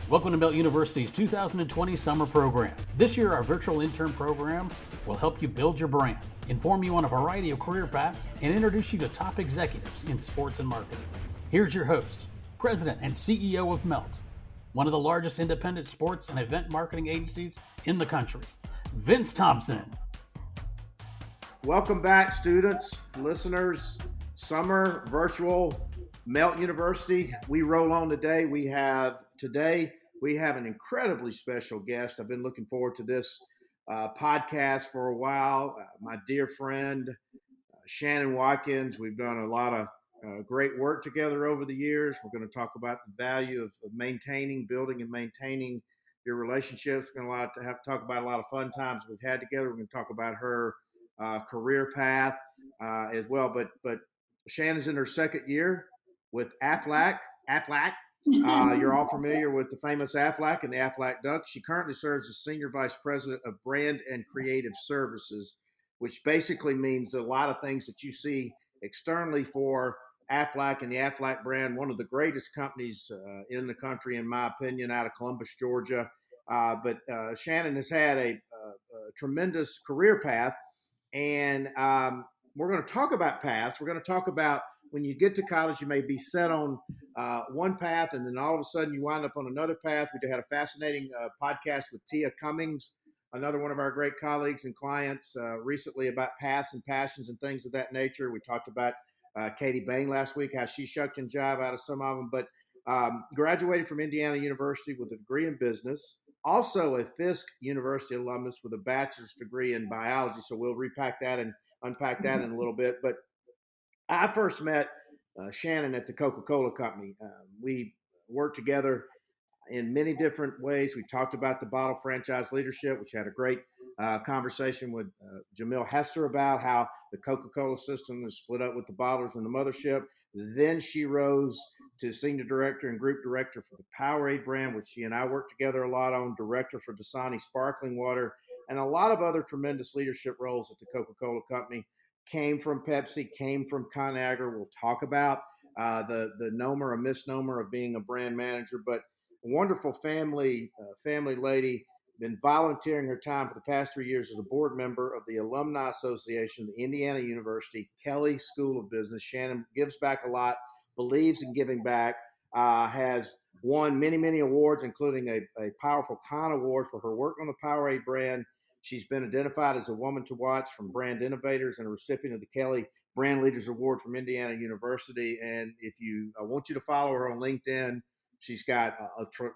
Welcome to Melt University's 2020 summer program. This year, our virtual intern program will help you build your brand, inform you on a variety of career paths, and introduce you to top executives in sports and marketing. Here's your host, President and CEO of Melt, one of the largest independent sports and event marketing agencies in the country, Vince Thompson. Welcome back, students, listeners, summer virtual Melt University. We roll on today. We have an incredibly special guest. I've been looking forward to this podcast for a while. My dear friend, Shannon Watkins. We've done a lot of great work together over the years. We're going to talk about the value of building and maintaining your relationships. We're going to have to talk about a lot of fun times we've had together. We're going to talk about her career path as well. But Shannon's in her second year with Aflac. You're all familiar with the famous Aflac and the Aflac Ducks. She currently serves as Senior Vice President of Brand and Creative Services, which basically means a lot of things that you see externally for Aflac and the Aflac brand, one of the greatest companies in the country, in my opinion, out of Columbus, Georgia. But Shannon has had a tremendous career path, and we're going to talk about paths. We're going to talk about when you get to college, you may be set on one path, and then all of a sudden you wind up on another path. We had a fascinating podcast with Tia Cummings, another one of our great colleagues and clients, recently about paths and passions and things of that nature. We talked about Katie Bain last week, how she shucked and jive out of some of them, but graduated from Indiana University with a degree in business, also a Fisk University alumnus with a bachelor's degree in biology. So we'll repack that and unpack that in a little bit. But I first met Shannon at the Coca-Cola Company. We worked together in many different ways. We talked about the bottle franchise leadership, which had a great conversation with Jamil Hester about how the Coca-Cola system is split up with the bottlers and the mothership. Then she rose to senior director and group director for the Powerade brand, which she and I worked together a lot on, director for Dasani Sparkling Water, and a lot of other tremendous leadership roles at the Coca-Cola Company. Came from Pepsi, came from ConAgra. We'll talk about the nomer or misnomer of being a brand manager, but a wonderful family lady, been volunteering her time for the past 3 years as a board member of the Alumni Association of the Indiana University Kelley School of Business. Shannon gives back a lot, believes in giving back, has won many awards, including a powerful Con Award for her work on the Powerade brand. She's been identified as a woman to watch from Brand Innovators and a recipient of the Kelley Brand Leaders Award from Indiana University. And I want you to follow her on LinkedIn. She's got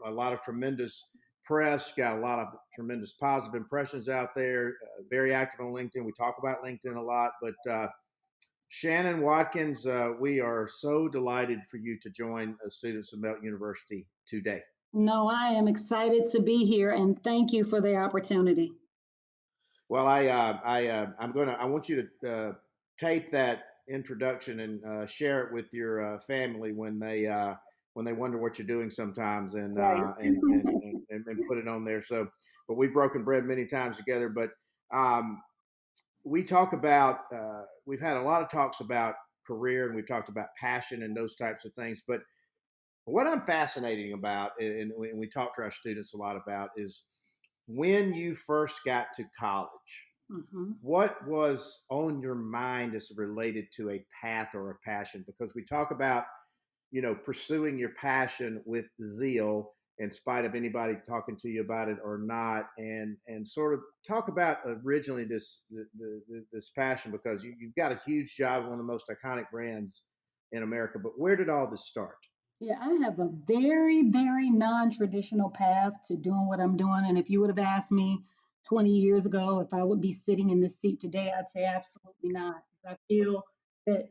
a lot of tremendous press. She's got a lot of tremendous positive impressions out there. Very active on LinkedIn. We talk about LinkedIn a lot. But Shannon Watkins, we are so delighted for you to join students of Melt University today. No, I am excited to be here, and thank you for the opportunity. Well, I want you to tape that introduction and share it with your family when they wonder what you're doing sometimes, and put it on there. So, but we've broken bread many times together. But we talk about we've had a lot of talks about career, and we've talked about passion and those types of things. But what I'm fascinating about, and we talk to our students a lot about, is when you first got to college, what was on your mind as related to a path or a passion? Because we talk about, pursuing your passion with zeal in spite of anybody talking to you about it or not, and sort of talk about originally this passion, because you've got a huge job, one of the most iconic brands in America. But where did all this start? Yeah, I have a very, very non-traditional path to doing what I'm doing. And if you would have asked me 20 years ago if I would be sitting in this seat today, I'd say absolutely not. I feel that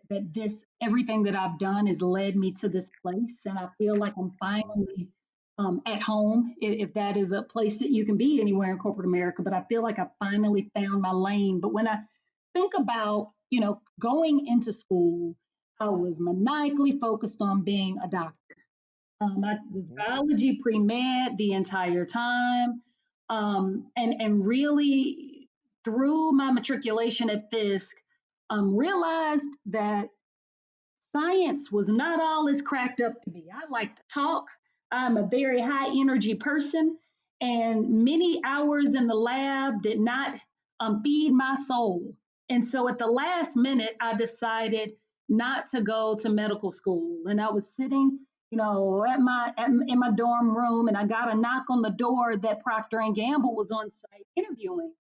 everything that I've done has led me to this place. And I feel like I'm finally at home, if that is a place that you can be anywhere in corporate America. But I feel like I finally found my lane. But when I think about, going into school, I was maniacally focused on being a doctor. I was biology pre-med the entire time. And really, through my matriculation at Fisk, realized that science was not all it's cracked up to be. I like to talk. I'm a very high energy person, and many hours in the lab did not feed my soul. And so at the last minute, I decided not to go to medical school. And I was sitting, in my dorm room, and I got a knock on the door that Procter and Gamble was on site interviewing.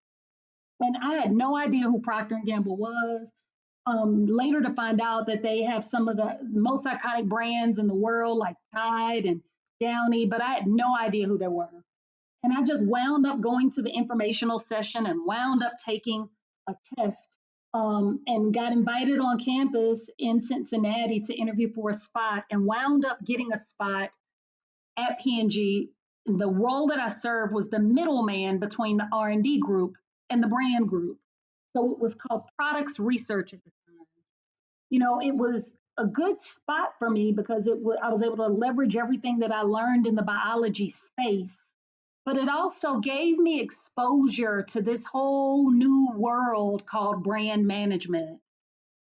And I had no idea who Procter and Gamble was. Later to find out that they have some of the most iconic brands in the world, like Tide and Downy, but I had no idea who they were. And I just wound up going to the informational session and wound up taking a test, and got invited on campus in Cincinnati to interview for a spot and wound up getting a spot at P&G. The role that I served was the middleman between the R&D group and the brand group. So it was called products research at the time. It was a good spot for me because I was able to leverage everything that I learned in the biology space, but it also gave me exposure to this whole new world called brand management.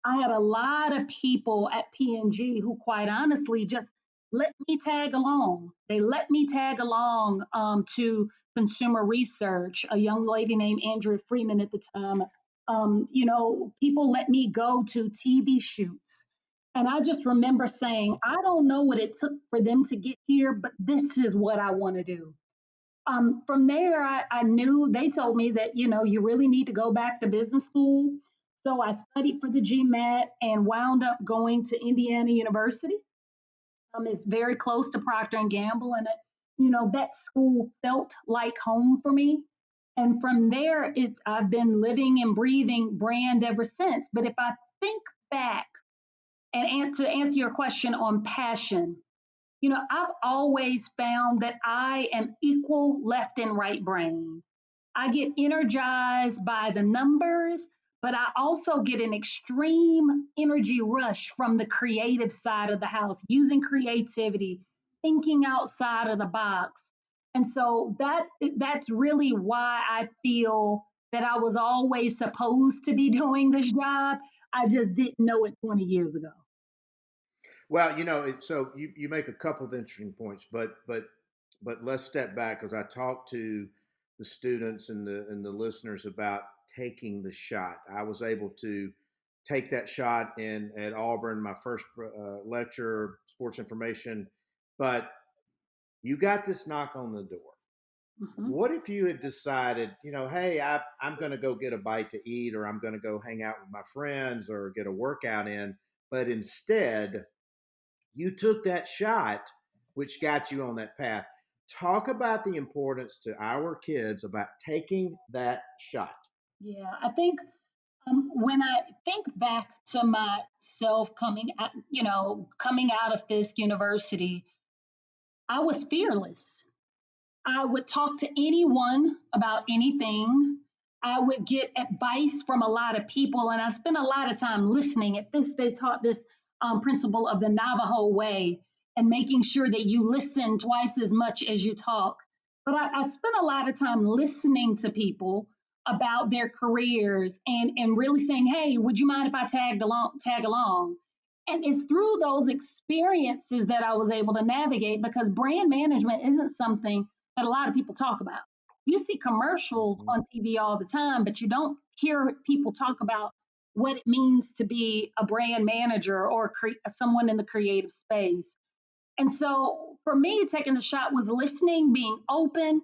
I had a lot of people at P&G who, quite honestly, just let me tag along. They let me tag along to consumer research. A young lady named Andrea Freeman at the time. People let me go to TV shoots. And I just remember saying, I don't know what it took for them to get here, but this is what I want to do. From there, I knew they told me that, you really need to go back to business school. So I studied for the GMAT and wound up going to Indiana University. It's very close to Procter and Gamble, and that school felt like home for me. And from there, I've been living and breathing brand ever since. But if I think back and to answer your question on passion, I've always found that I am equal left and right brain. I get energized by the numbers, but I also get an extreme energy rush from the creative side of the house, using creativity, thinking outside of the box. And so that's really why I feel that I was always supposed to be doing this job. I just didn't know it 20 years ago. Well, so you make a couple of interesting points, but let's step back because I talked to the students and the listeners about taking the shot. I was able to take that shot at Auburn, my first lecture, sports information, but you got this knock on the door. Mhm. What if you had decided, hey, I'm going to go get a bite to eat, or I'm going to go hang out with my friends or get a workout in, but instead you took that shot, which got you on that path. Talk about the importance to our kids about taking that shot. Yeah, I think when I think back to myself coming out of Fisk University, I was fearless. I would talk to anyone about anything. I would get advice from a lot of people, and I spent a lot of time listening. At Fisk, they taught this principle of the Navajo way and making sure that you listen twice as much as you talk. But I spent a lot of time listening to people about their careers and really saying, hey, would you mind if I tag along? And it's through those experiences that I was able to navigate, because brand management isn't something that a lot of people talk about. You see commercials Mhm. on TV all the time, but you don't hear people talk about what it means to be a brand manager or someone in the creative space. And so for me, taking the shot was listening, being open,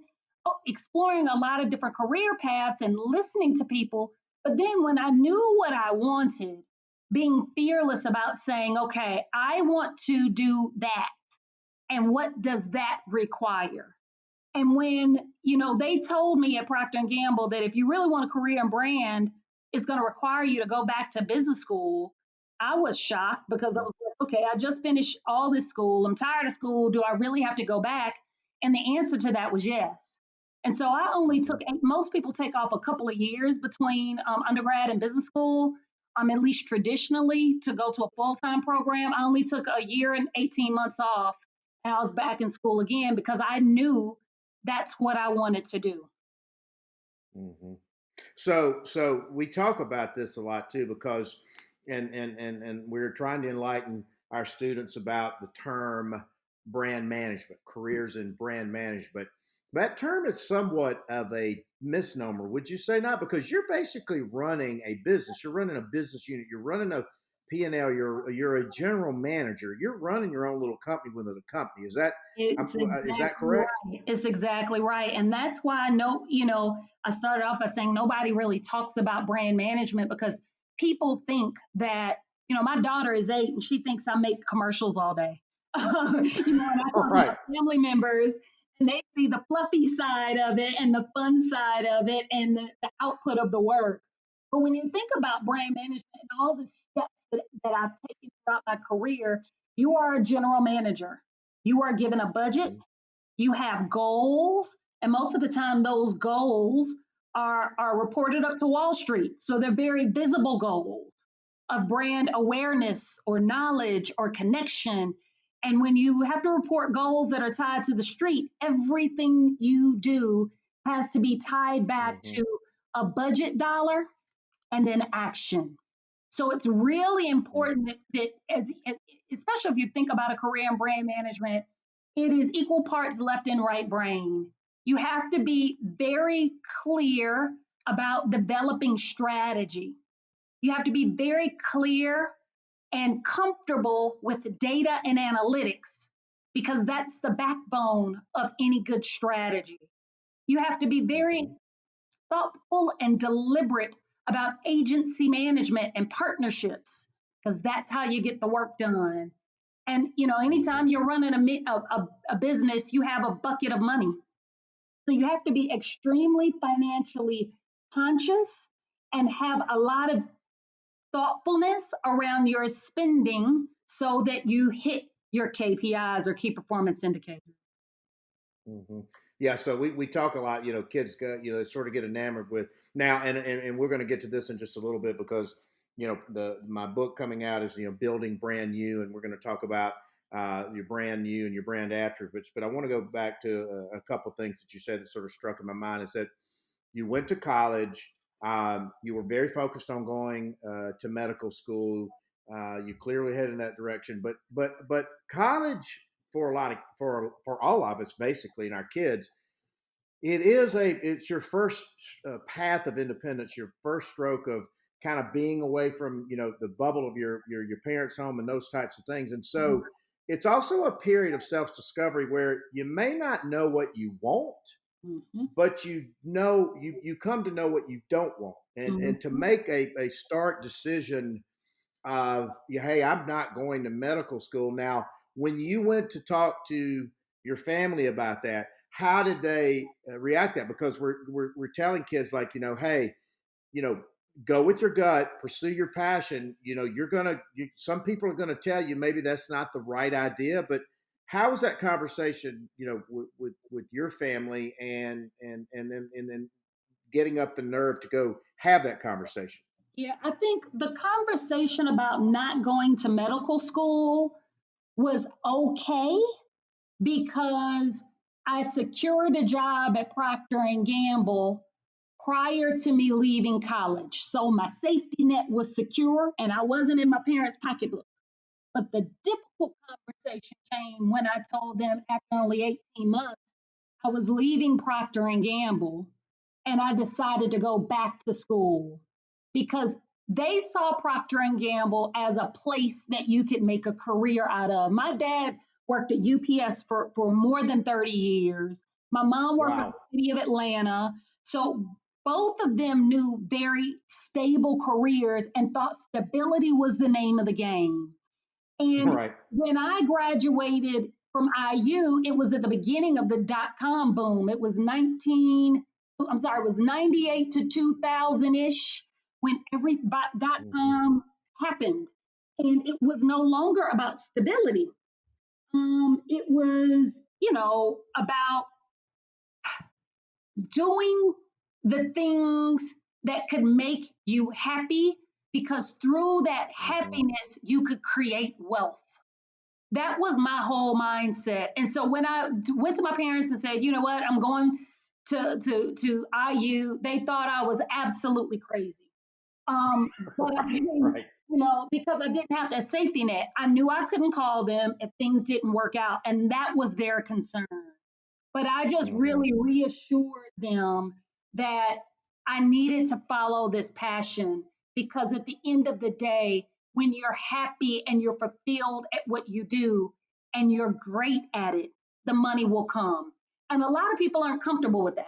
exploring a lot of different career paths and listening to people. But then when I knew what I wanted, being fearless about saying, okay, I want to do that. And what does that require? And when, they told me at Procter and Gamble that if you really want a career in brand, it's going to require you to go back to business school, I was shocked because I was like, okay, I just finished all this school. I'm tired of school. Do I really have to go back? And the answer to that was yes. And so I only took, most people take off a couple of years between undergrad and business school, at least traditionally, to go to a full-time program. I only took a year and 18 months off, and I was back in school again because I knew that's what I wanted to do. Mm-hmm. So we talk about this a lot too, because and we're trying to enlighten our students about the term brand management, careers in brand management. That term is somewhat of a misnomer, would you say not? Because you're basically running a business. You're running a business unit. You're running a P&L. You're a general manager. You're running your own little company within the company. It's Is that exactly correct? right. It's exactly right. And that's why I know, I started off by saying nobody really talks about brand management because people think that, my daughter is 8 and she thinks I make commercials all day. And I All talk right. about family members and they see the fluffy side of it and the fun side of it and the output of the work. But when you think about brand management and all the steps that I've taken throughout my career, you are a general manager. You are given a budget, you have goals, and most of the time those goals are reported up to Wall Street. So they're very visible goals of brand awareness or knowledge or connection. And when you have to report goals that are tied to the street, everything you do has to be tied back Mm-hmm. to a budget dollar and an action. So it's really important especially if you think about a career in brand management, it is equal parts left and right brain. You have to be very clear about developing strategy. You have to be very clear and comfortable with data and analytics because that's the backbone of any good strategy. You have to be very Mm-hmm. thoughtful and deliberate about agency management and partnerships because that's how you get the work done. And anytime you're running a business, you have a bucket of money. So you have to be extremely financially conscious and have a lot of thoughtfulness around your spending so that you hit your KPIs or key performance indicators. Hmm. Yeah, so we talk a lot, kids go, they sort of get enamored with now, and we're going to get to this in just a little bit because, my book coming out is, building brand you, and we're going to talk about your brand you and your brand attributes. But I want to go back to a couple things that you said that sort of struck in my mind is that you went to college, you were very focused on going to medical school. You clearly headed in that direction, but college for for all of us basically and our kids, it's your first path of independence, your first stroke of kind of being away from the bubble of your parents' home and those types of things. And so it's also a period of self-discovery where you may not know what you want, Mm-hmm. but you come to know what you don't want, and to make a start decision of, hey, I'm not going to medical school. Now, when you went to talk to your family about that, how did they react to that? Because we're telling kids like, hey, you know, go with your gut, pursue your passion. Some people are gonna tell you maybe that's not the right idea, but how was that conversation, with your family and then getting up the nerve to go have that conversation? Yeah, I think the conversation about not going to medical school was okay because I secured a job at Procter and Gamble prior to me leaving college. So my safety net was secure and I wasn't in my parents' pocketbook. But the difficult conversation came when I told them after only 18 months I was leaving Procter and Gamble and I decided to go back to school because they saw Procter and Gamble as a place that you could make a career out of. My dad worked at UPS for more than 30 years. My mom worked for Wow. the city of Atlanta. So both of them knew very stable careers and thought stability was the name of the game. And Right. when I graduated from IU, it was at the beginning of the dot-com boom. It was 98 to 2000-ish when every Mm-hmm. dot-com happened. And it was no longer about stability. It was, about doing the things that could make you happy because through that Mm-hmm. happiness, you could create wealth. That was my whole mindset. And so when I went to my parents and said, you know what, I'm going to IU, they thought I was absolutely crazy. But I, Right. because I didn't have that safety net. I knew I couldn't call them if things didn't work out, and that was their concern. But I just Mhm. really reassured them that I needed to follow this passion because at the end of the day, when you're happy and you're fulfilled at what you do and you're great at it, the money will come. And a lot of people aren't comfortable with that.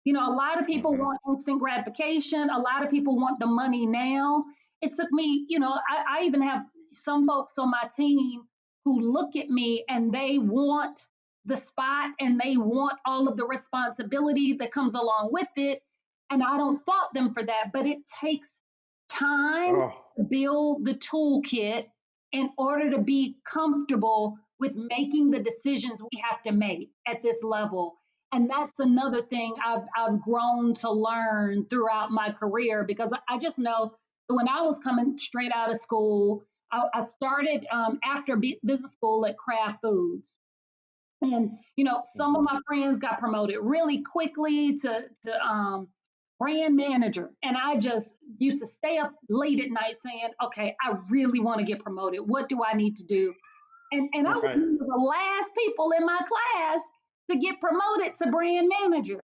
A lot of people Mhm. want instant gratification. A lot of people want the money now. It took me, I even have some folks on my team who look at me and they want the spot and they want all of the responsibility that comes along with it. And I don't fault them for that, but it takes time Oh, to build the toolkit in order to be comfortable with making the decisions we have to make at this level. And that's another thing I've grown to learn throughout my career because I just know that when I was coming straight out of school, I started after business school at Kraft Foods. And some of mhm. my friends got promoted really quickly to brand manager, and I just used to stay up late at night saying, okay, I really want to get promoted. What do I need to do? And I was Right. one of the last people in my class to get promoted to brand manager.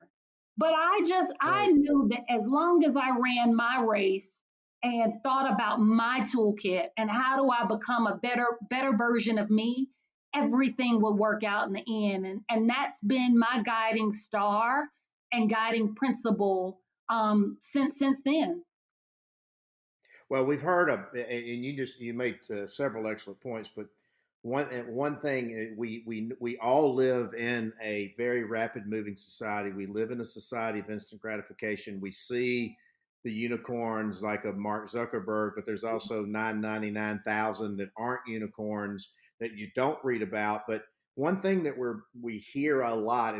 But I Right. knew that as long as I ran my race and thought about my toolkit and how do I become a better version of me, everything will work out in the end. And that's been my guiding star and guiding principle since then. Well, we've heard of, and you made several excellent points, but one thing we all live in a very rapid moving society. We live in a society of instant gratification. We see the unicorns like a Mark Zuckerberg, but there's also 999,000 that aren't unicorns that you don't read about. But one thing that we hear a lot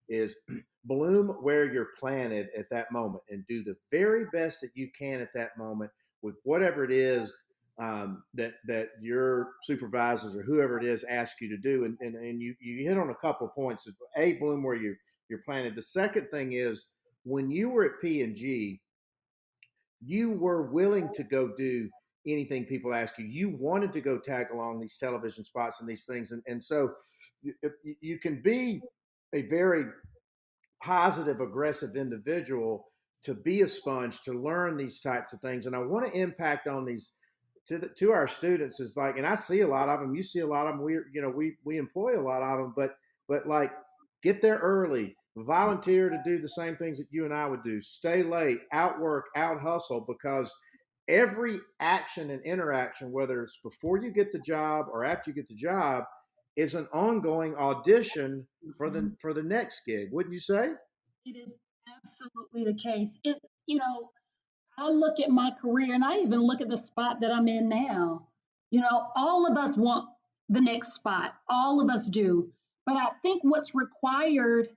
is bloom where you're planted at that moment and do the very best that you can at that moment with whatever it is that your supervisors or whoever it is ask you to do. And you hit on a couple of points. A, bloom where you're planted. The second thing is when you were at P&G, you were willing to go do anything people ask you. You wanted to go tag along these television spots and these things. And so you can be a very positive, aggressive individual to be a sponge to learn these types of things. And I want to impact on these to our students is like, and I see a lot of them. You see a lot of them. We employ a lot of them, but like get there early, volunteer to do the same things that you and I would do. Stay late, outwork, out hustle, because every action and interaction, whether it's before you get the job or after you get the job, is an ongoing audition for the Mhm. for the next gig, wouldn't you say? It is absolutely the case. I look at my career and I even look at the spot that I'm in now. All of us want the next spot. All of us do. But I think what's required,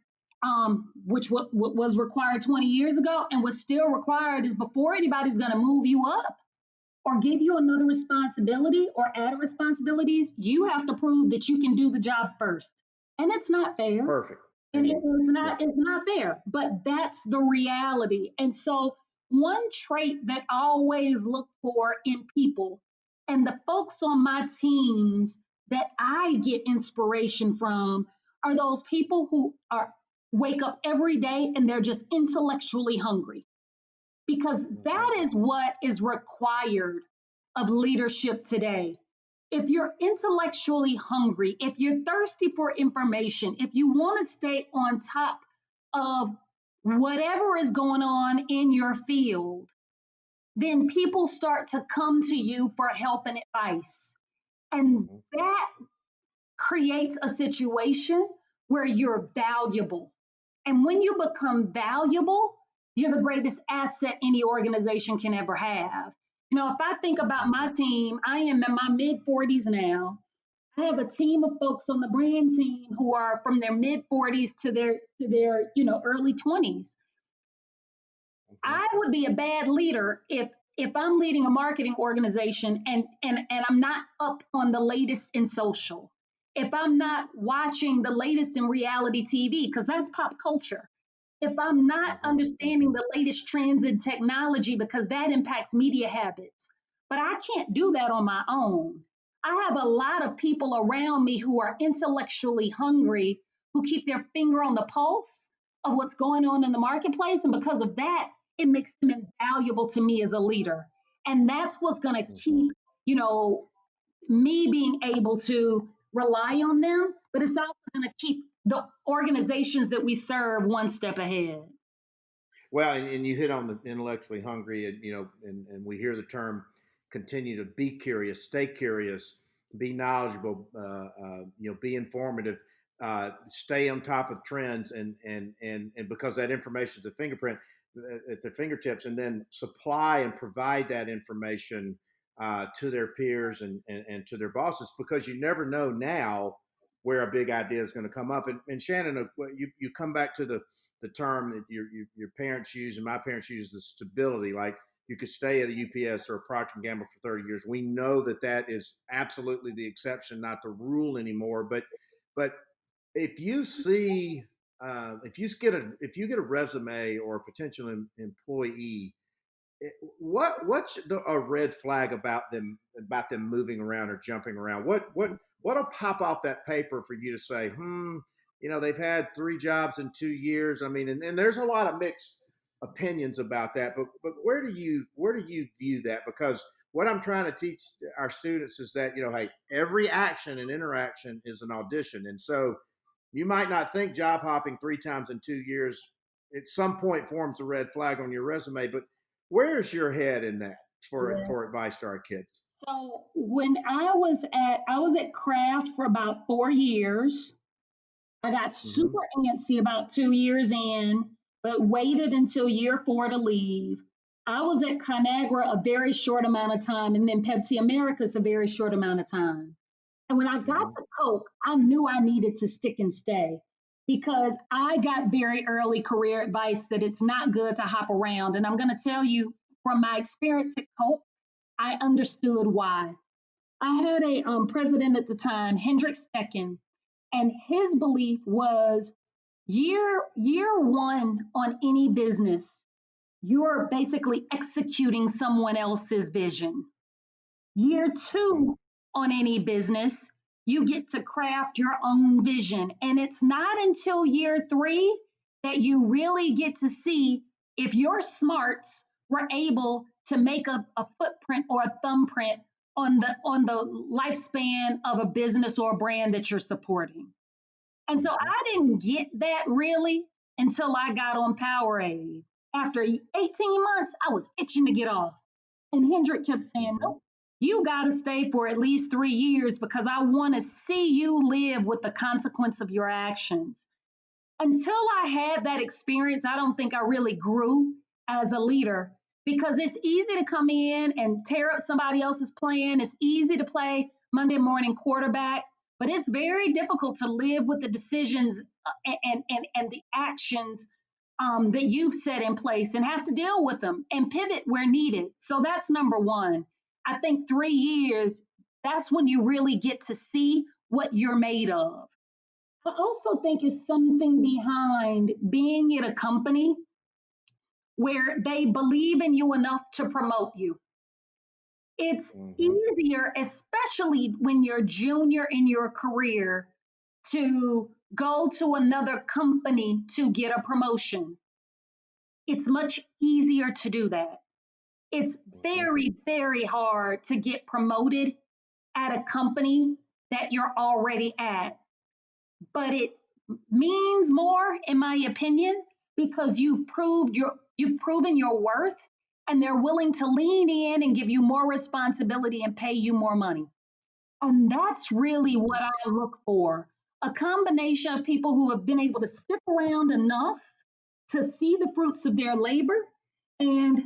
what was required 20 years ago and what's still required is before anybody's going to move you up or give you another responsibility or add responsibilities, you have to prove that you can do the job first. And it's not fair. Perfect. And Bingo. Yeah. it's not fair, but that's the reality. And so one trait that I always look for in people and the folks on my teams that I get inspiration from are those people who are wake up every day and they're just intellectually hungry because Mm-hmm. that is what is required of leadership today. If you're intellectually hungry, if you're thirsty for information, if you want to stay on top of whatever is going on in your field, then people start to come to you for help and advice. And Mm-hmm. that creates a situation where you're valuable. And when you become valuable, you're the greatest asset any organization can ever have. If I think about Mm-hmm. my team, I am in my mid 40s now. I have a team of folks on the brand team who are from their mid 40s to their early 20s. Mm-hmm. I would be a bad leader if I'm leading a marketing organization and I'm not up on the latest in social. If I'm not watching the latest in reality TV because that's pop culture. If I'm not Mm-hmm. understanding the latest trends in technology because that impacts media habits. but I can't do that on my own. I have a lot of people around me who are intellectually hungry, who keep their finger on the pulse of what's going on in the marketplace. And because of that, it makes them invaluable to me as a leader. And that's what's going to Mhm. keep, you know, me being able to rely on them, but it's also going to keep the organizations that we serve one step ahead. Well, and you hit on the intellectually hungry, and and we hear the term continue to be curious, stay curious, be knowledgeable, be informative, stay on top of trends, and because that information is a fingerprint at their fingertips, and then supply and provide that information to their peers and to their bosses, because you never know now where a big idea is going to come up. And Shannon, you come back to the term that your parents use and my parents use, the stability. Like, you could stay at a UPS or a Procter & Gamble for 30 years. We know that that is absolutely the exception, not the rule anymore. But if you see if you get a resume or a potential employee, what's a red flag about them moving around or jumping around? What'll pop off that paper for you to say, they've had 3 jobs in 2 years? I mean, and there's a lot of mixed opinions about that, but where do you view that? Because what I'm trying to teach our students is that, hey, every action and interaction is an audition. And so you might not think job hopping 3 times in 2 years at some point forms a red flag on your resume, but where's your head in that Yeah. for advice to our kids? So when I was at Kraft for about 4 years. I got Mm-hmm. super antsy about 2 years in, but waited until year 4 to leave. I was at Conagra a very short amount of time, and then Pepsi Americas a very short amount of time. And when I got Mm-hmm. to Coke, I knew I needed to stick and stay because I got very early career advice that it's not good to hop around. And I'm going to tell you from my experience at Coke, I understood why. I had a president at the time, Hendrik Stecken, and his belief was year one on any business, you're basically executing someone else's vision. Year Mm-hmm. two on any business, you get to craft your own vision. And it's not until year 3 that you really get to see if your smarts were able to make a footprint or a thumbprint on the lifespan of a business or a brand that you're supporting. And so Mm-hmm. I didn't get that really until I got on Powerade. After 18 months, I was itching to get off. And Hendrik kept saying, Mm-hmm. nope, you got to stay for at least 3 years because I want to see you live with the consequence of your actions. Until I had that experience, I don't think I really grew as a leader because it's easy to come in and tear up somebody else's plan. It's easy to play Monday morning quarterback, but it's very difficult to live with the decisions and the actions that you've set in place and have to deal with them and pivot where needed. So that's number one. I think 3 years, that's when you really get to see what you're made of. I also think it's something behind being at a company where they believe in you enough to promote you. It's Mm-hmm. easier, especially when you're junior in your career, to go to another company to get a promotion. It's much easier to do that. It's Mm-hmm. very, very hard to get promoted at a company that you're already at, but it means more in my opinion because you've proven your worth and they're willing to lean in and give you more responsibility and pay you more money. And that's really what I look for. A combination of people who have been able to stick around enough to see the fruits of their labor and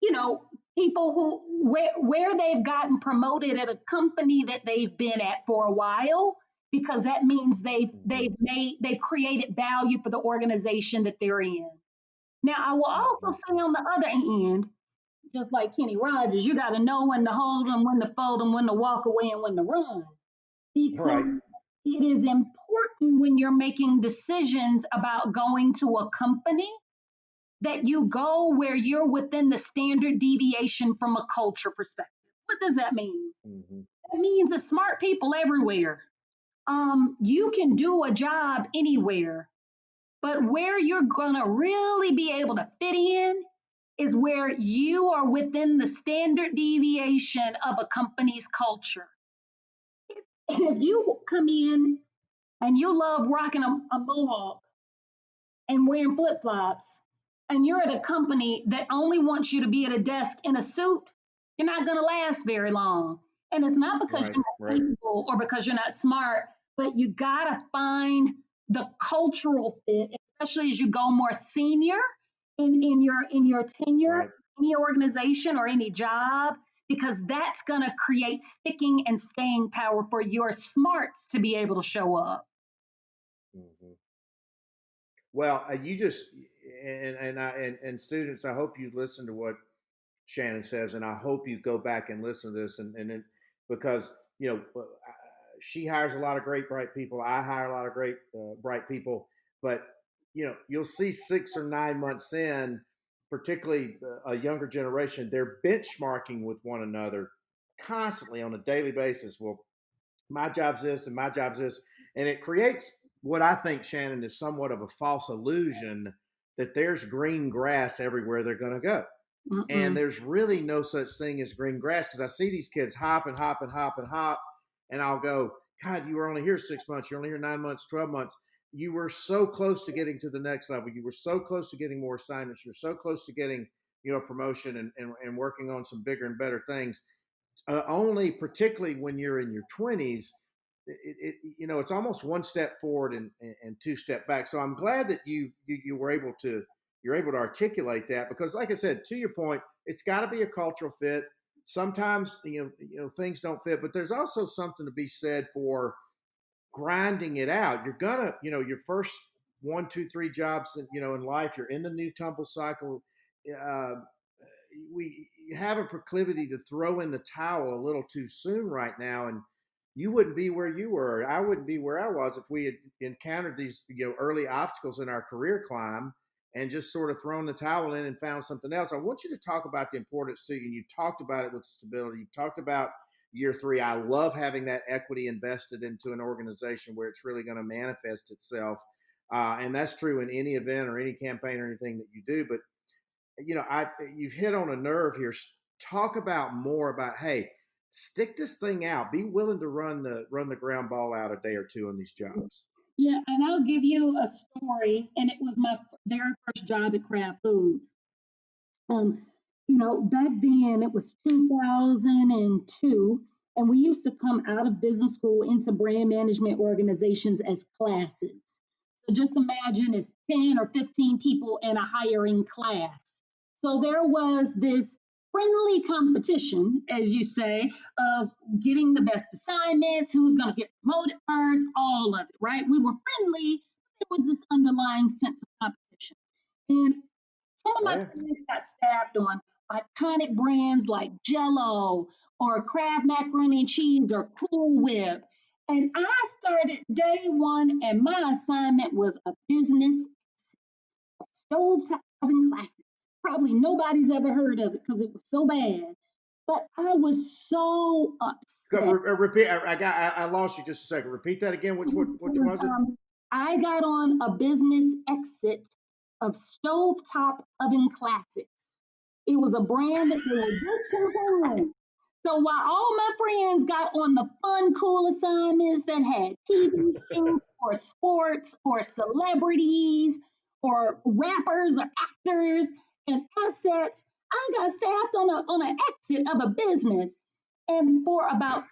you know, people where they've gotten promoted at a company that they've been at for a while, because that means Mm-hmm. they've created value for the organization that they're in. Now, I will also Mm-hmm. say on the other end, just like Kenny Rogers, you got to know when to hold them, when to fold them, when to walk away, and when to run, Right. because it is important when you're making decisions about going to a company that you go where you're within the standard deviation from a culture perspective. What does that mean? Mm-hmm. That means it's smart people everywhere. You can do a job anywhere, but where you're gonna really be able to fit in is where you are within the standard deviation of a company's culture. If you come in and you love rocking a mohawk and wearing flip flops, and you're at a company that only wants you to be at a desk in a suit, you're not going to last very long. And it's not because Right, you're not right. capable or because you're not smart, but you got to find the cultural fit, especially as you go more senior in your tenure, Right. any organization or any job, because that's going to create sticking and staying power for your smarts to be able to show up. Mm-hmm. Well, you just and students, I hope you listen to what Shannon says, and I hope you go back and listen to this, and because she hires a lot of great bright people. I hire a lot of great bright people, but you'll see 6 or 9 months in, particularly a younger generation, they're benchmarking with one another constantly on a daily basis. Well, my job's this and my job's this. And it creates what I think, Shannon, is somewhat of a false illusion that there's green grass everywhere they're going to go. And Mm-mm. there's really no such thing as green grass, because I see these kids hop and hop and hop and hop. And I'll go, God, you were only here 6 months. You're only here 9 months, 12 months. You were so close to getting to the next level. You were so close to getting more assignments. You're so close to getting, a promotion and working on some bigger and better things. Only particularly when you're in your 20s, it's almost one step forward and two step back. So I'm glad that you were able to you're able to articulate that, because like I said, to your point, it's got to be a cultural fit. Sometimes things don't fit, but there's also something to be said for grinding it out. You're gonna, your first 1, 2, 3 jobs in life, you're in the new tumble cycle. uh, we have a proclivity to throw in the towel a little too soon right now, and you wouldn't be where you were. I wouldn't be where I was if we had encountered these early obstacles in our career climb and just sort of thrown the towel in and found something else. I want you to talk about the importance too, and you've talked about it with stability. You've talked about year 3. I love having that equity invested into an organization where it's really going to manifest itself. And that's true in any event or any campaign or anything that you do. But you've hit on a nerve here. Talk about more about, hey, stick this thing out. Be willing to run the ground ball out a day or two on these jobs. Yeah, and I'll give you a story, and it was my very first job at Kraft Foods. Um, back then it was 2002, and we used to come out of business school into brand management organizations as classes. So just imagine it's 10 or 15 people in a hiring class. So there was this friendly competition, as you say, of getting the best assignments, who's going to get promoted first, all of it, right? We were friendly. There was this underlying sense of competition. And some of Oh my yeah. friends got staffed on iconic brands like Jello or Kraft macaroni and cheese or Cool Whip. And I started day one, and my assignment was a business stovetop oven classics. Probably nobody's ever heard of it because it was so bad. But I was so upset. Repeat. I lost you just a second. Repeat that again. Which was it? I got on a business exit of stovetop oven classics. It was a brand that they were discontinuing. So while all my friends got on the fun, cool assignments that had TV shoots or sports or celebrities or rappers or actors and assets, I got staffed on an exit of a business. And for about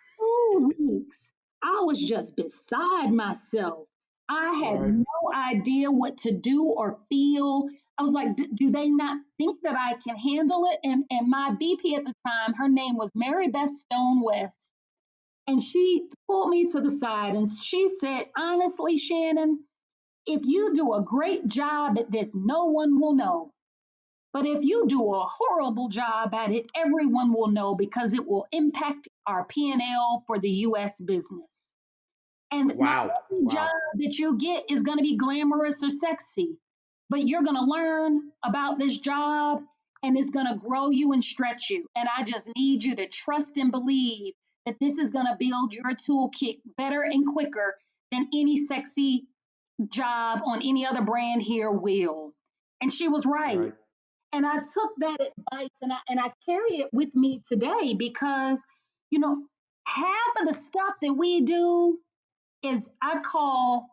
2 weeks, I was just beside myself. I had Right. no idea what to do or feel. I was like, do they not think that I can handle it? And my VP at the time, her name was Mary Beth Stone West. And she pulled me to the side and she said, honestly, Shannon, if you do a great job at this, no one will know. But if you do a horrible job at it, everyone will know because it will impact our P&L for the US business. And not Wow. every job Wow. that you get is going to be glamorous or sexy. but you're going to learn about this job and it's going to grow you and stretch you. And I just need you to trust and believe that this is going to build your toolkit better and quicker than any sexy job on any other brand here will. And she was right. Right. And I took that advice and I carry it with me today because, you know, half of the stuff that we do is I call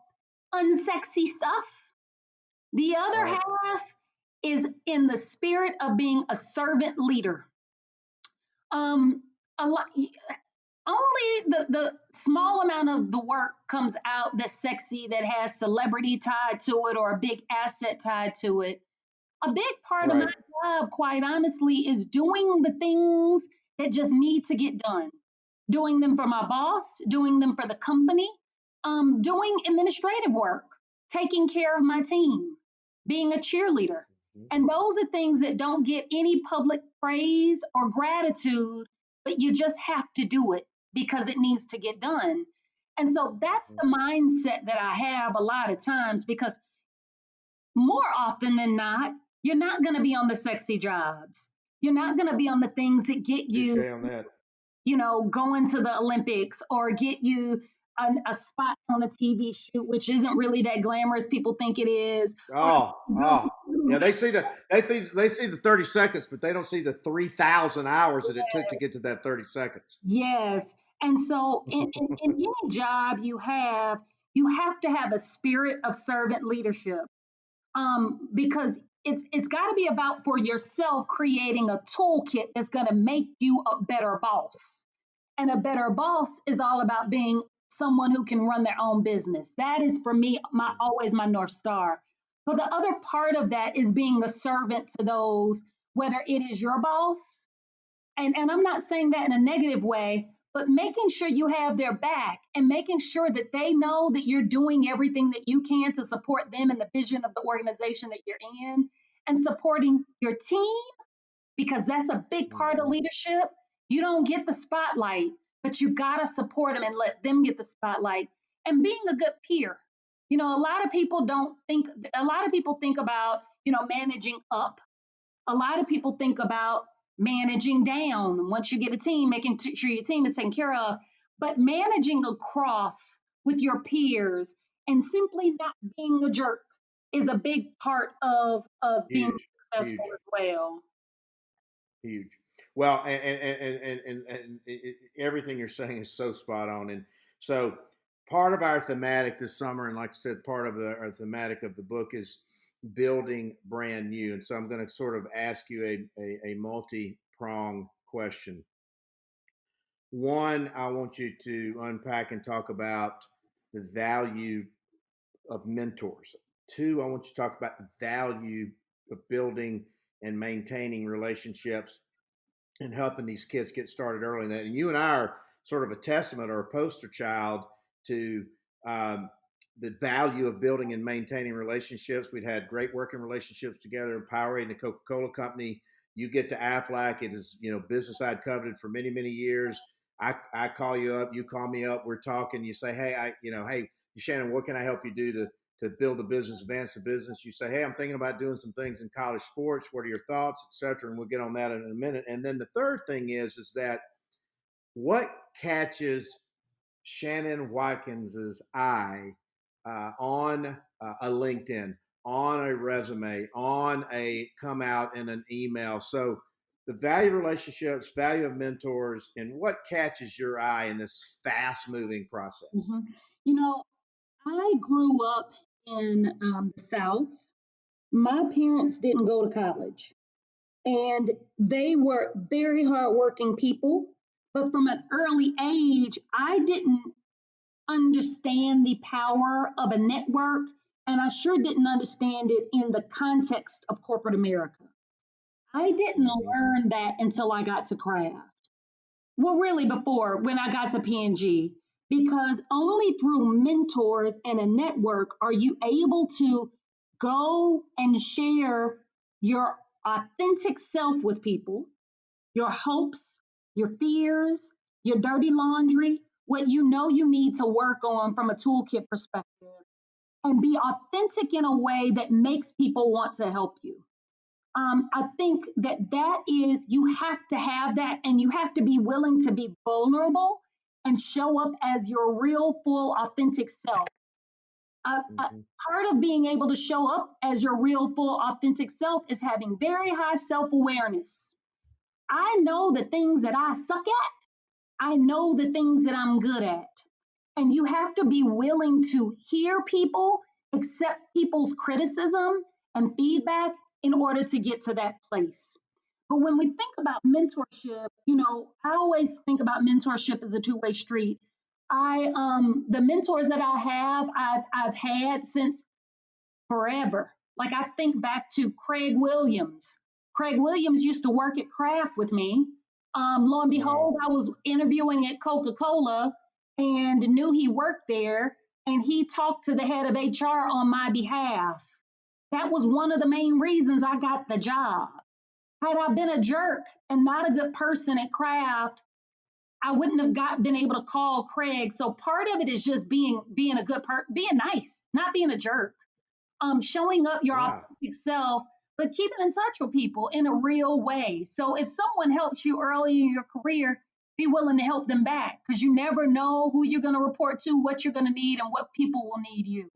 unsexy stuff. The other Right. half is in the spirit of being a servant leader. A lot, only the small amount of the work comes out that's sexy, that has celebrity tied to it or a big asset tied to it. A big part of my Right. job, quite honestly, is doing the things that just need to get done. Doing them for my boss, doing them for the company, doing administrative work, taking care of my team, being a cheerleader. Mhm. And those are things that don't get any public praise or gratitude, but you just have to do it because it needs to get done. And so that's Mhm. the mindset that I have a lot of times because more often than not, you're not going to be on the sexy jobs. You're not going to be on the things that get Touche you, on that. you know, going to the Olympics or get you a spot on a TV shoot, which isn't really that glamorous. People think it is. Or Oh. Yeah, they see the 30 seconds, but they don't see the 3,000 hours that it took to get to that 30 seconds. yes. And so in any job you have to have a spirit of servant leadership. Because it's got to be about for yourself creating a toolkit that's going to make you a better boss. And a better boss is all about being someone who can run their own business. That is for me my always my North Star. But the other part of that is being a servant to those, whether it is your boss, and I'm not saying that in a negative way, but making sure you have their back and making sure that they know that you're doing everything that you can to support them and the vision of the organization that you're in, and supporting your team, because that's a big part of Mhm. leadership. You don't get the spotlight, but you got to support them and let them get the spotlight, and being a good peer. You know, a lot of people think about, you know, managing up. A lot of people think about managing down. Once you get a team, making sure your team is taken care of, but managing across with your peers and simply not being a jerk is a big part of being Huge, successful huge, as well. huge. Well, and everything you're saying is so spot on. And so part of our thematic this summer, and like I said, part of our thematic of the book is building brand new. And so I'm going to sort of ask you a multi-pronged question. One, I want you to unpack and talk about the value of mentors. Two, I want you to talk about the value of building and maintaining relationships and helping these kids get started early in that. And you and I are sort of a testament or a poster child to um, the value of building and maintaining relationships. We'd had great working relationships together in Powerade and the Coca-Cola Company. You get to Aflac, it is, you know, business I'd coveted for many, many years. I call you up, you call me up, we're talking, you say, hey, Shannon, what can I help you do to build the business, advance the business? You say, hey, I'm thinking about doing some things in college sports. What are your thoughts, et cetera? And we'll get on that in a minute. And then the third thing is that what catches Shannon Watkins's eye on a LinkedIn, on a resume, on a come out in an email. So the value of relationships, value of mentors, and what catches your eye in this fast moving process? Mhm. You know, I grew up in the South. My parents didn't go to college, and they were very hardworking people. But from an early age, I didn't understand the power of a network, and I sure didn't understand it in the context of corporate America. I didn't Mm-hmm. learn that until I got to craft. Well, really before when I got to P&G, because only through mentors and a network are you able to go and share your authentic self with people, your hopes, your fears, your dirty laundry, what you know you need to work on from a toolkit perspective. and be authentic in a way that makes people want to help you. I think that is, you have to have that, and you have to be willing to be vulnerable and show up as your real, full, authentic self. Part of being able to show up as your real, full, authentic self is having very high self-awareness. I know the things that I suck at. I know the things that I'm good at. And you have to be willing to hear people, accept people's criticism and feedback in order to get to that place. But when we think about mentorship, I always think about mentorship as a two-way street. The mentors that I have, I've had since forever. Like, I think back to Craig Williams. Craig Williams used to work at Kraft with me. Lo and behold, I was interviewing at Coca-Cola and knew he worked there, and he talked to the head of HR on my behalf. That was one of the main reasons I got the job. Had I been a jerk and not a good person at Kraft, I wouldn't have been able to call Craig. So part of it is just being a good person, being nice, not being a jerk. Showing up your authentic self, but keeping in touch with people in a real way. So if someone helps you early in your career, be willing to help them back, because you never know who you're going to report to, what you're going to need, and what people will need you.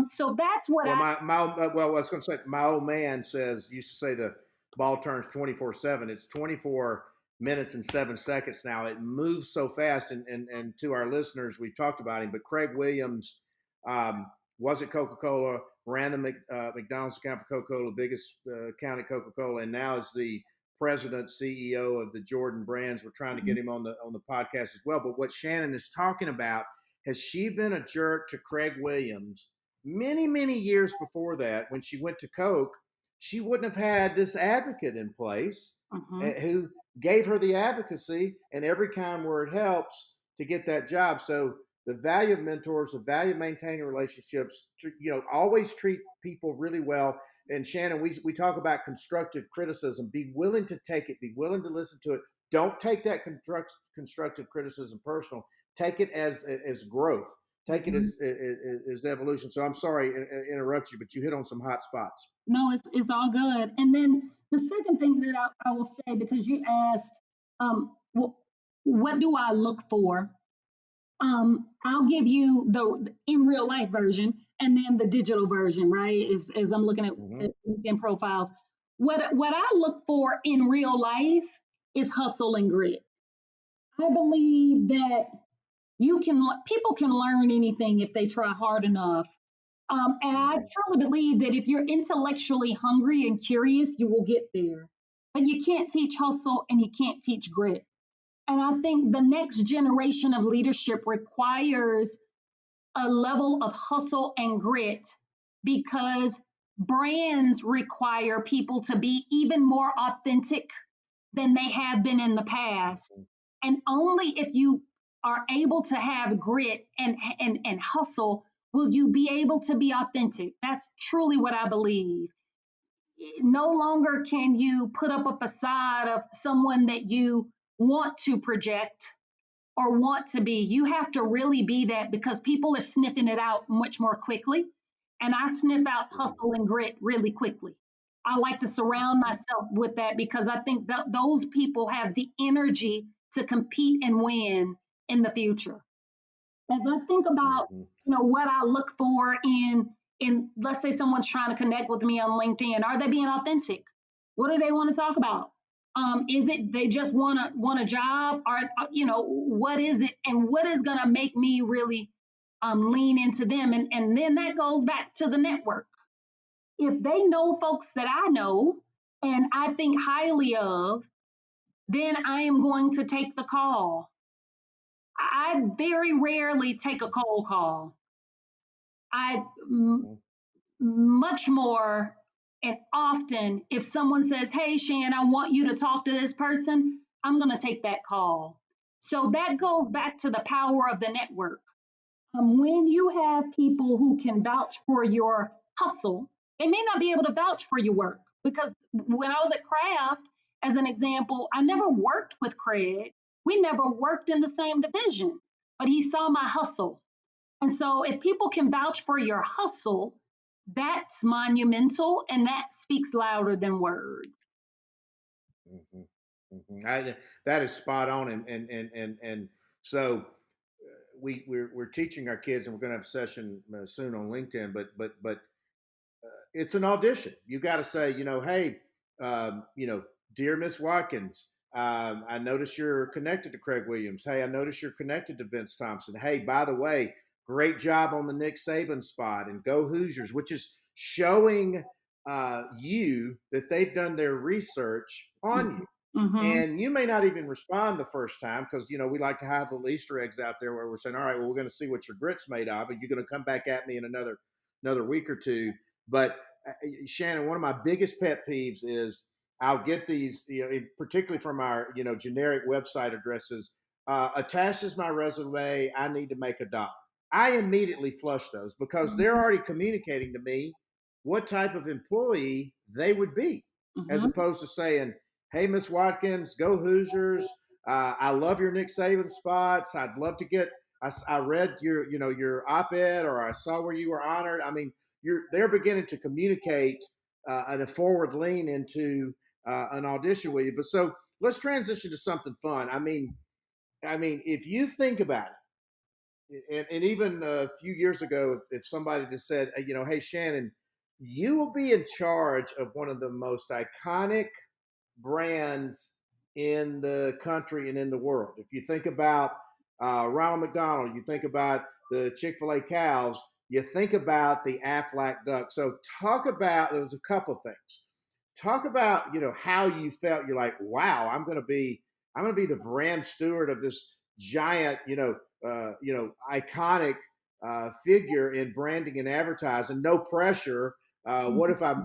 So that's what I was going to say, my old man used to say the ball turns 24/7. It's 24 minutes and 7 seconds now. It moves so fast. And to our listeners, we've talked about him, but Craig Williams was at Coca-Cola, ran the McDonald's account for Coca-Cola, biggest account at Coca-Cola, and now is the president, CEO of the Jordan brands. We're trying to get him on the podcast as well. But what Shannon is talking about, has she been a jerk to Craig Williams many, many years before that? When she went to Coke, she wouldn't have had this advocate in place who gave her the advocacy and every kind where it helps to get that job. So the value of mentors, the value of maintaining relationships, always treat people really well. And Shannon, we talk about constructive criticism. Be willing to take it. Be willing to listen to it. Don't take that constructive criticism personal. Take it as growth. Take it as evolution. So I'm sorry to interrupt you, but you hit on some hot spots. No, it's all good. And then the second thing that I will say, because you asked, what do I look for? I'll give you the in real life version and then the digital version, right? As I'm looking at LinkedIn profiles. What I look for in real life is hustle and grit. I believe that people can learn anything if they try hard enough. And I truly believe that if you're intellectually hungry and curious, you will get there. But you can't teach hustle and you can't teach grit. And I think the next generation of leadership requires a level of hustle and grit, because brands require people to be even more authentic than they have been in the past. And only if you are able to have grit and hustle will you be able to be authentic. That's truly what I believe. No longer can you put up a facade of someone that you want to project or want to be. You have to really be that, because people are sniffing it out much more quickly. And I sniff out hustle and grit really quickly. I like to surround myself with that, because I think that those people have the energy to compete and win in the future. As I think about, what I look for in let's say someone's trying to connect with me on LinkedIn, are they being authentic? What do they want to talk about? Is it they just want a job, or what is it, and what is going to make me really lean into them? And then that goes back to the network. If they know folks that I know and I think highly of, then I am going to take the call. I very rarely take a cold call. I much more and often, if someone says, "Hey, Shan, I want you to talk to this person," I'm going to take that call. So that goes back to the power of the network. When you have people who can vouch for your hustle, they may not be able to vouch for your work, because when I was at Kraft, as an example, I never worked with Craig. We never worked in the same division, but he saw my hustle. And so if people can vouch for your hustle, that's monumental and that speaks louder than words. Mhm, mhm. That is spot on, and so we're teaching our kids, and we're going to have a session soon on LinkedIn. But it's an audition. You got to say, hey, dear Miss Watkins, I notice you're connected to Craig Williams. Hey, I notice you're connected to Vince Thompson. Hey, by the way, great job on the Nick Saban spot and go Hoosiers, which is showing you that they've done their research on you. Mm-hmm. And you may not even respond the first time because, we like to have little Easter eggs out there where we're saying, all right, well, we're going to see what your grit's made of. And you're going to come back at me in another week or two. But Shannon, one of my biggest pet peeves is I'll get these, particularly from our, generic website addresses, attaches my resume. I need to make $1. I immediately flush those because they're already communicating to me what type of employee they would be, as Mm-hmm. opposed to saying, hey, Miss Watkins, go Hoosiers. I love your Nick Saban spots. I'd love to get. I read your op-ed, or I saw where you were honored. I mean, they're beginning to communicate a forward lean into an audition with you. But so let's transition to something fun. I mean, if you think about it, and even a few years ago, if somebody just said, hey, Shannon, you will be in charge of one of the most iconic brands in the country and in the world. If you think about Ronald McDonald, you think about the Chick-fil-A cows, you think about the Aflac duck. So there's a couple of things. Talk about, how you felt. You're like, wow, I'm going to be the brand steward of this giant, iconic figure in branding and advertising. No pressure. What if I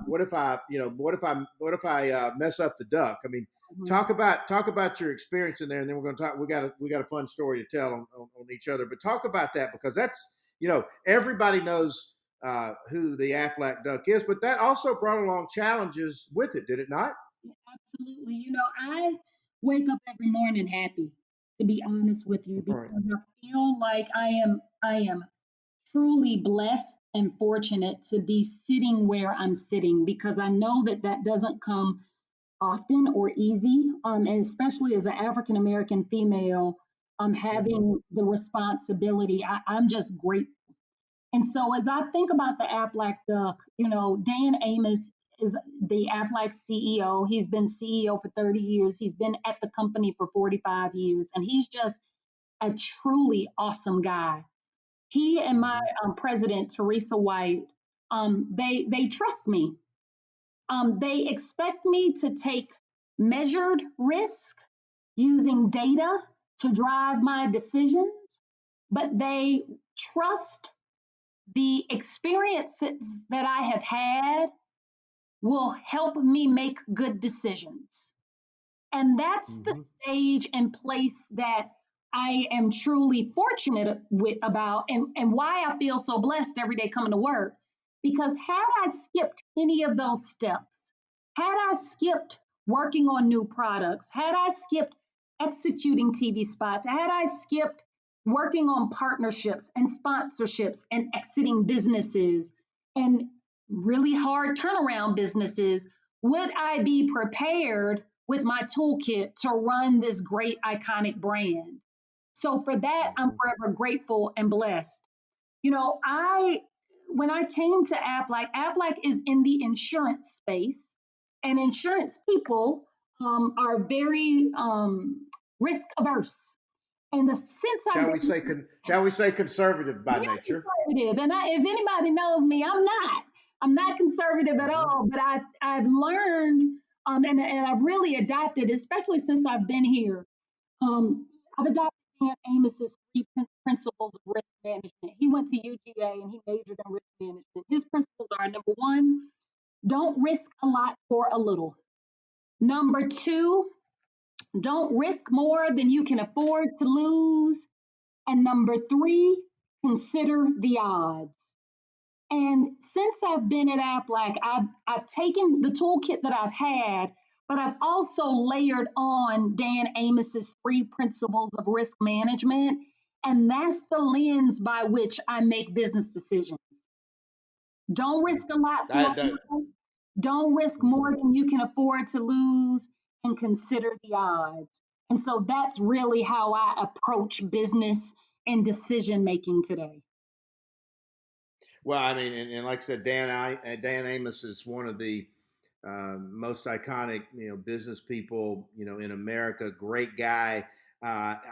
mess up the duck? I mean, talk about your experience in there, and then we're going to talk. We got a fun story to tell on each other, but talk about that because that's everybody knows who the Aflac duck is, but that also brought along challenges with it, did it not? Absolutely. I wake up every morning happy, to be honest with you, All right. because I feel like I am truly blessed and fortunate to be sitting where I'm sitting because I know that that doesn't come often or easy, and especially as an African American female, Mm-hmm. having the responsibility. I'm just grateful. And so as I think about the Aflac Duck, Dan Amos is the Aflac CEO. He's been CEO for 30 years. He's been at the company for 45 years, and he's just a truly awesome guy. He and my Mm-hmm. president, Teresa White, they trust me. They expect me to take measured risk using data to drive my decisions, but they trust the experiences that I have had will help me make good decisions. And that's the Mm-hmm. stage and place that I am truly fortunate about, and why I feel so blessed every day coming to work. Because had I skipped any of those steps, had I skipped working on new products, had I skipped executing TV spots, had I skipped working on partnerships and sponsorships and exiting businesses and really hard turnaround businesses, would I be prepared with my toolkit to run this great iconic brand? So for that, I'm Mm-hmm. forever grateful and blessed. I when I came to Aflac is in the insurance space, and insurance people are very risk averse. And since I've been Shall we say conservative by very nature? conservative, and if anybody knows me, I'm not. I'm not conservative at Mm-hmm. all. But I've learned and I've really adapted, especially since I've been here. I've adopted Dan Amos's three principles of risk management. He went to UGA and he majored in risk management. His principles are: number one, don't risk a lot for a little. Number two, don't risk more than you can afford to lose. And number three, consider the odds. And since I've been at Aflac, I've taken the toolkit that I've had, but I've also layered on Dan Amos's three principles of risk management. And that's the lens by which I make business decisions. Don't risk a lot for That, that, people. Don't risk more than you can afford to lose, and consider the odds. And so that's really how I approach business and decision making today. well, I mean, and like I said, Dan Amos is one of the most iconic, business people, in America. Great guy.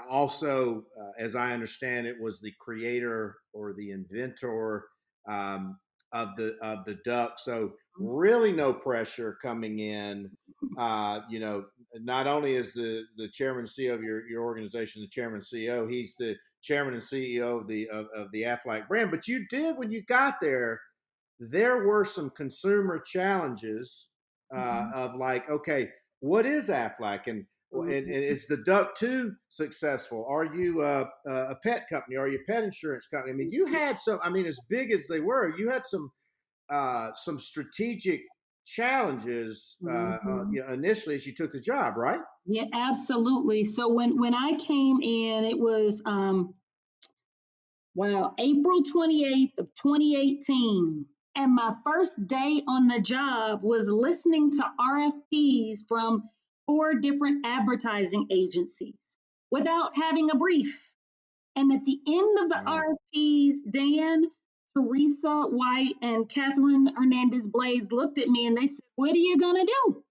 Also, as I understand it, was the creator or the inventor of the duck. So really, no pressure coming in. Not only is the chairman and CEO of your organization, the chairman and CEO, he's the chairman and CEO of the Aflac brand. But you did, when you got there, there were some consumer challenges of like, okay, what is Aflac, and is the duck too successful? Are you a pet company? Are you a pet insurance company? I mean, you had some. I mean, as big as they were, you had some strategic challenges initially as you took the job, right? Yeah, absolutely. So when I came in, it was April 28th of 2018. And my first day on the job was listening to RFPs from 4 different advertising agencies without having a brief. And at the end of the RFPs, Dan, Teresa White, and Catherine Hernandez Blaze looked at me and they said, "What are you going to do?"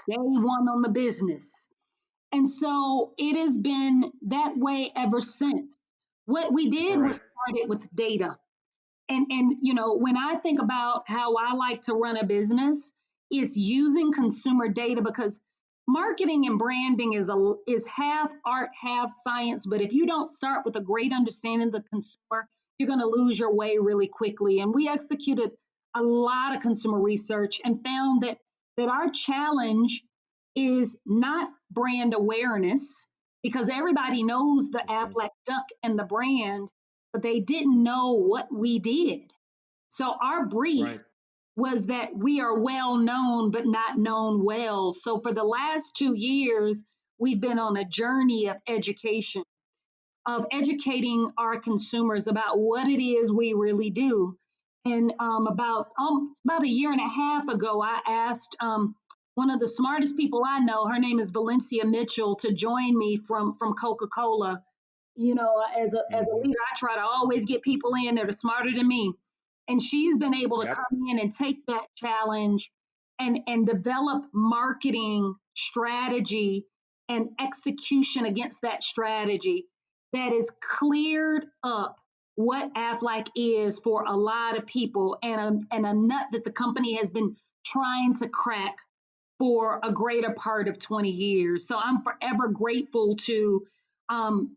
Day one on the business. And so it has been that way ever since. What we did was Right. started with data. And when I think about how I like to run a business, it's using consumer data, because marketing and branding is half art, half science. But if you don't start with a great understanding of the consumer, you're going to lose your way really quickly. And we executed a lot of consumer research and found that our challenge is not brand awareness, because everybody knows the Aflac duck and the brand, but they didn't know what we did. So our brief Right. was that we are well known, but not known well. So for the last 2 years, we've been on a journey of education, of educating our consumers about what it is we really do. And about a year and a half ago, I asked one of the smartest people I know, her name is Valencia Mitchell, to join me from Coca-Cola. As a leader, I try to always get people in that are smarter than me. And she's been able to Yep. come in and take that challenge and develop marketing strategy and execution against that strategy that is cleared up what Aflac is for a lot of people, and a nut that the company has been trying to crack for a greater part of 20 years. So I'm forever grateful to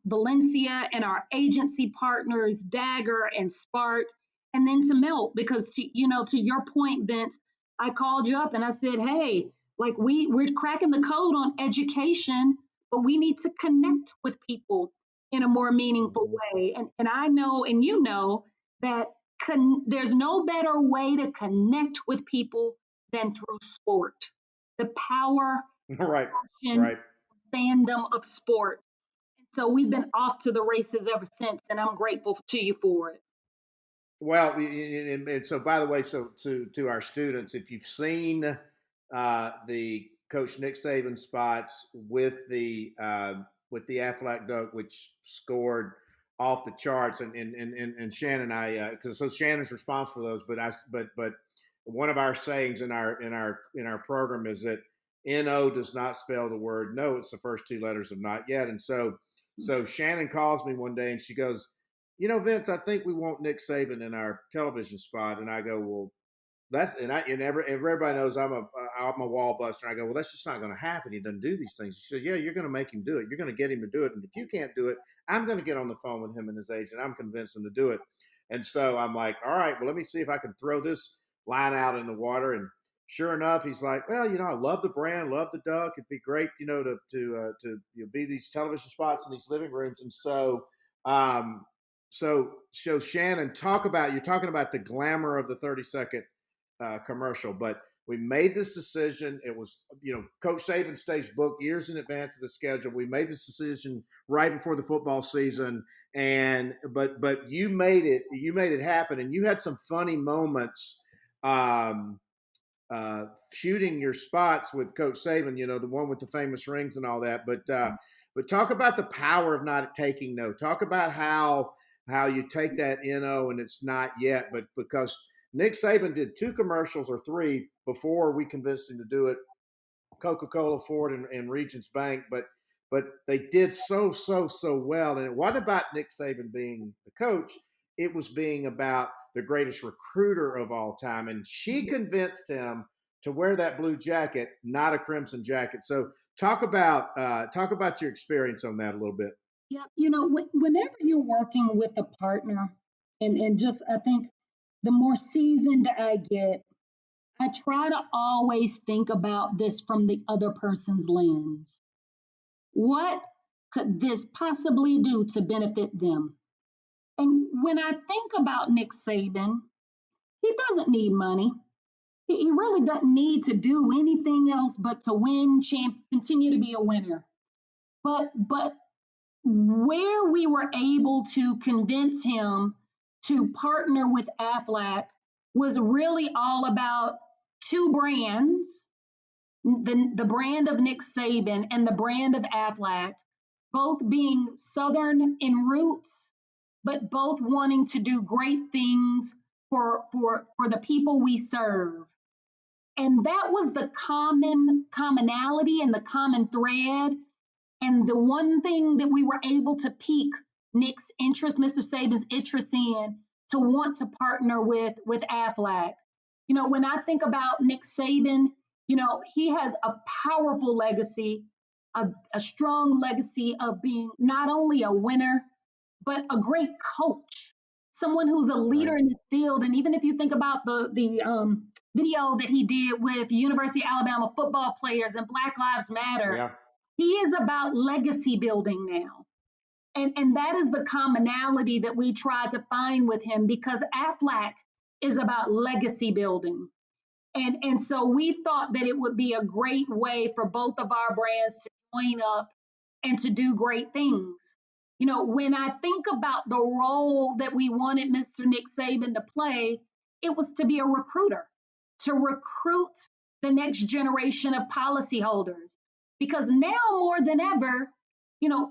Valencia and our agency partners, Dagger and Spark, and then to Melt, because to your point, Vince, I called you up and I said, hey, like we're cracking the code on education, but we need to connect with people in a more meaningful way. And I know, and that there's no better way to connect with people than through sport. The power, Right. passion, Right. fandom of sport. So we've been off to the races ever since, and I'm grateful to you for it. Well, and so by the way, so to our students, if you've seen the Coach Nick Saban spots with the Aflac Duck, which scored off the charts, and Shannon, because so Shannon's responsible for those, but one of our sayings in our program is that NO does not spell the word no; it's the first 2 letters of not yet. And so Shannon calls me one day and she goes, Vince, I think we want Nick Saban in our television spot. And I go, well, everybody knows I'm a wall buster. And I go, well, that's just not going to happen. He doesn't do these things. She said, yeah, you're going to make him do it. You're going to get him to do it. And if you can't do it, I'm going to get on the phone with him and his agent. I'm convinced him to do it. And so I'm like, all right, well, let me see if I can throw this line out in the water. And sure enough, he's like, well, I love the brand, love the duck. It'd be great, to be these television spots in these living rooms. And so Shannon, you're talking about the glamour of the 30-second commercial, but we made this decision. It was, Coach Saban stays booked years in advance of the schedule. We made this decision right before the football season, and but you made it happen, and you had some funny moments. Um, Shooting your spots with Coach Saban, the one with the famous rings and all that. But talk about the power of not taking no. Talk about how you take that NO and it's not yet, but because Nick Saban did 2 commercials or 3 before we convinced him to do it, Coca-Cola, Ford, and Regions Bank, but they did so well. And it wasn't about Nick Saban being the coach; it was being about the greatest recruiter of all time. And she convinced him to wear that blue jacket, not a crimson jacket. So talk about your experience on that a little bit. Yeah, whenever you're working with a partner, and just I think the more seasoned I get, I try to always think about this from the other person's lens. What could this possibly do to benefit them? And when I think about Nick Saban, he doesn't need money. He really doesn't need to do anything else but to win, continue to be a winner. But where we were able to convince him to partner with Aflac was really all about 2 brands, the brand of Nick Saban and the brand of Aflac, both being Southern in roots, but both wanting to do great things for the people we serve. And that was the commonality and the common thread. And the one thing that we were able to pique Nick's interest, Mr. Saban's interest in, to want to partner with Aflac. When I think about Nick Saban, he has a powerful legacy, a strong legacy of being not only a winner, but a great coach, someone who's a leader Right. in his field. And even if you think about the video that he did with University of Alabama football players and Black Lives Matter, Yeah. he is about legacy building now. And that is the commonality that we try to find with him, because Aflac is about legacy building. And so we thought that it would be a great way for both of our brands to join up and to do great things. When I think about the role that we wanted Mr. Nick Saban to play, it was to be a recruiter, to recruit the next generation of policyholders. Because now more than ever,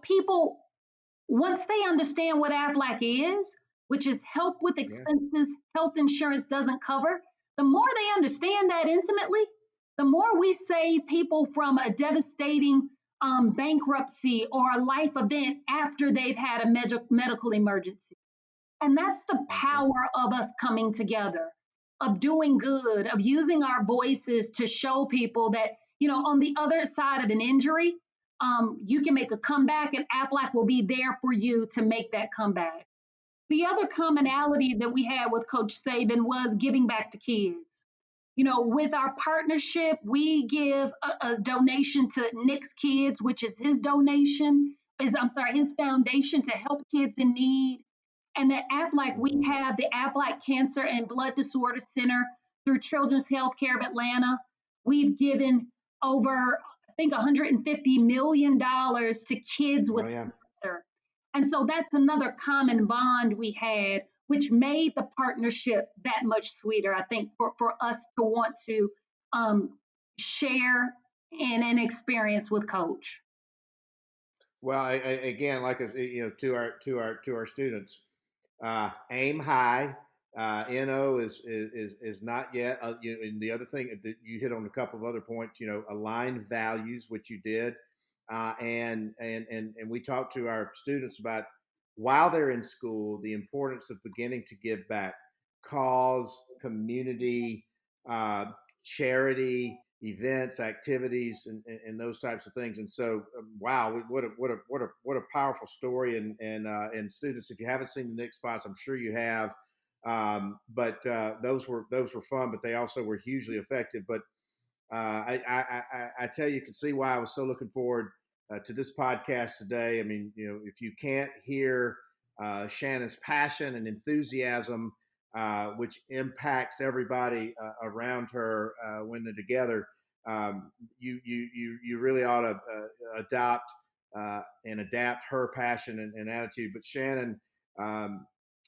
people, once they understand what Aflac is, which is help with Yeah. expenses health insurance doesn't cover, the more they understand that intimately, the more we save people from a devastating bankruptcy or a life event after they've had a medical emergency. And that's the power of us coming together, of doing good, of using our voices to show people that, on the other side of an injury, you can make a comeback, and Aflac will be there for you to make that comeback. The other commonality that we had with Coach Saban was giving back to kids. With our partnership, we give a donation to Nick's Kids, which is his his foundation to help kids in need. And at Aflac, we have the Aflac Cancer and Blood Disorder Center through Children's Healthcare of Atlanta. We've given over, I think, $150 million to kids Oh with yeah. cancer. And so that's another common bond we had, which made the partnership that much sweeter, I think, for us to want to share in an experience with Coach. Well, again, like to our students, aim high. No is not yet. And the other thing that you hit on a couple of other points. Aligned values, which you did, and we talked to our students about, while they're in school, the importance of beginning to give back, cause, community, uh, charity, events, activities, and those types of things. And so, wow, what a powerful story. And students, if you haven't seen the Nick spots, I'm sure you have. But those were fun, but they also were hugely effective. But I tell you, can see why I was so looking forward to this podcast today. I mean, if you can't hear Shannon's passion and enthusiasm, which impacts everybody around her when they're together, you really ought to adopt and adapt her passion and attitude. But Shannon,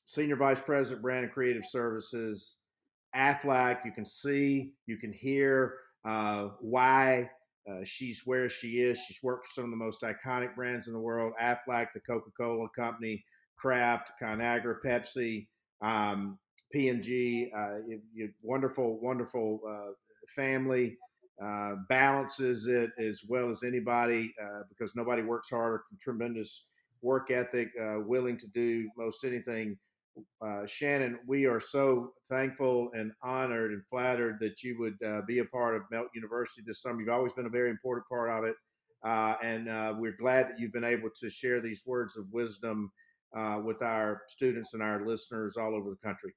Senior Vice President, Brand and Creative Services, Aflac, you can see, you can hear why she's where she is. She's worked for some of the most iconic brands in the world: Aflac, the Coca-Cola Company, Kraft, Conagra, Pepsi, P&G. Wonderful, wonderful family. Balances it as well as anybody because nobody works harder. Tremendous work ethic, willing to do most anything. Shannon, we are so thankful and honored and flattered that you would be a part of Melt University this summer. You've always been a very important part of it. And we're glad that you've been able to share these words of wisdom with our students and our listeners all over the country.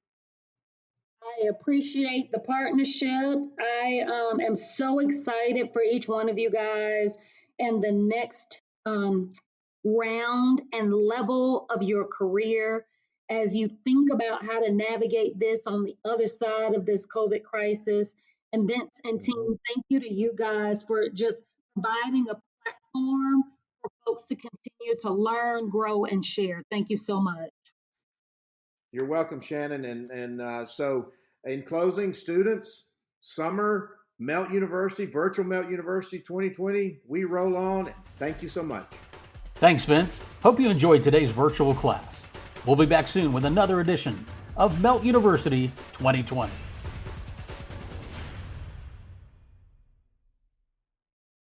I appreciate the partnership. I am so excited for each one of you guys and the next round and level of your career as you think about how to navigate this on the other side of this COVID crisis. And Vince and team, thank you to you guys for just providing a platform for folks to continue to learn, grow, and share. Thank you so much. You're welcome, Shannon. And so in closing, students, summer Melt University, virtual Melt University 2020, we roll on. And thank you so much. Thanks, Vince. Hope you enjoyed today's virtual class. We'll be back soon with another edition of Melt University 2020.